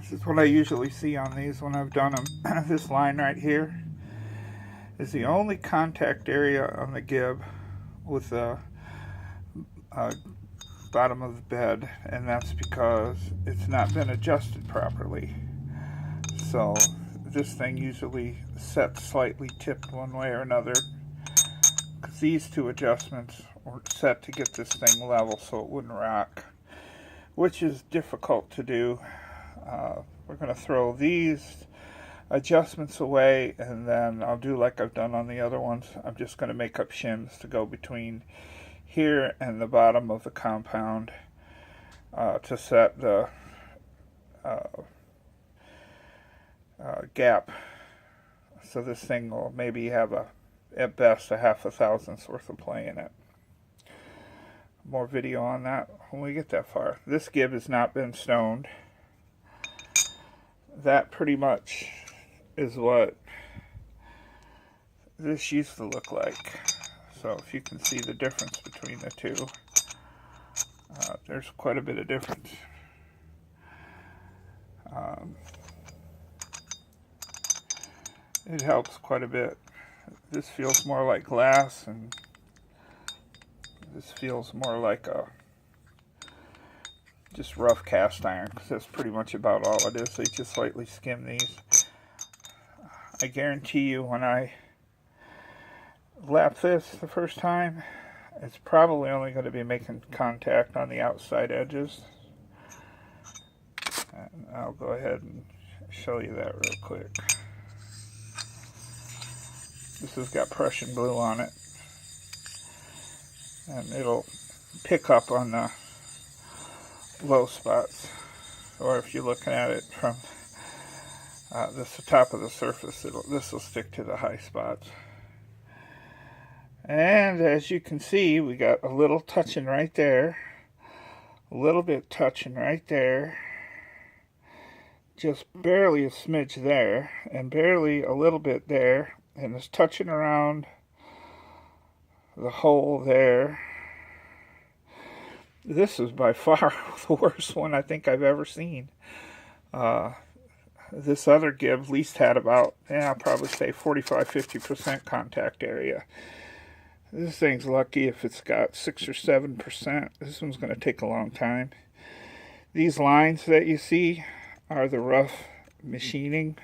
This is what I usually see on these when I've done them. This line right here is the only contact area on the gib with the bottom of the bed, and that's because it's not been adjusted properly. So this thing usually sets slightly tipped one way or another, because these two adjustments were set to get this thing level so it wouldn't rock, which is difficult to do. We're going to throw these adjustments away, and then I'll do like I've done on the other ones. I'm just going to make up shims to go between here and the bottom of the compound to set the gap. So this thing will maybe have at best a 0.5 thousandths worth of play in it. More video on that when we get that far. This gib has not been stoned. That pretty much is what this used to look like. So if you can see the difference between the two, there's quite a bit of difference. It helps quite a bit. This feels more like glass, and this feels more like a just rough cast iron, because that's pretty much about all it is. They just slightly skim these. I guarantee you when I lap this the first time, it's probably only going to be making contact on the outside edges. And I'll go ahead and show you that real quick. This has got Prussian glue on it, and it'll pick up on the low spots, or if you're looking at it from the top of the surface, this will stick to the high spots. And as you can see, we got a little touching right there, a little bit touching right there, just barely a smidge there, and barely a little bit there, and it's touching around the hole there. This is by far the worst one I think I've ever seen. This other gib at least had about, I'll probably say 45-50% contact area. This thing's lucky if it's got 6 or 7%. This one's going to take a long time. These lines that you see are the rough machining,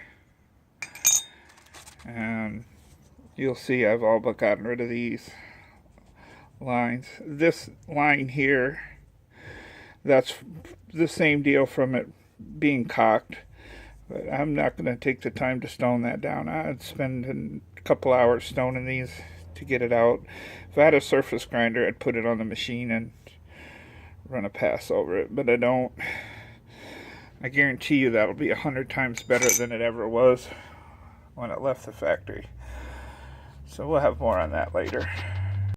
and you'll see I've all but gotten rid of these lines. This line here, that's the same deal from it being cocked, but I'm not going to take the time to stone that down. I'd spend a couple hours stoning these to get it out. If I had a surface grinder, I'd put it on the machine and run a pass over it, but I don't. I guarantee you that'll be 100 times better than it ever was when it left the factory. So we'll have more on that later.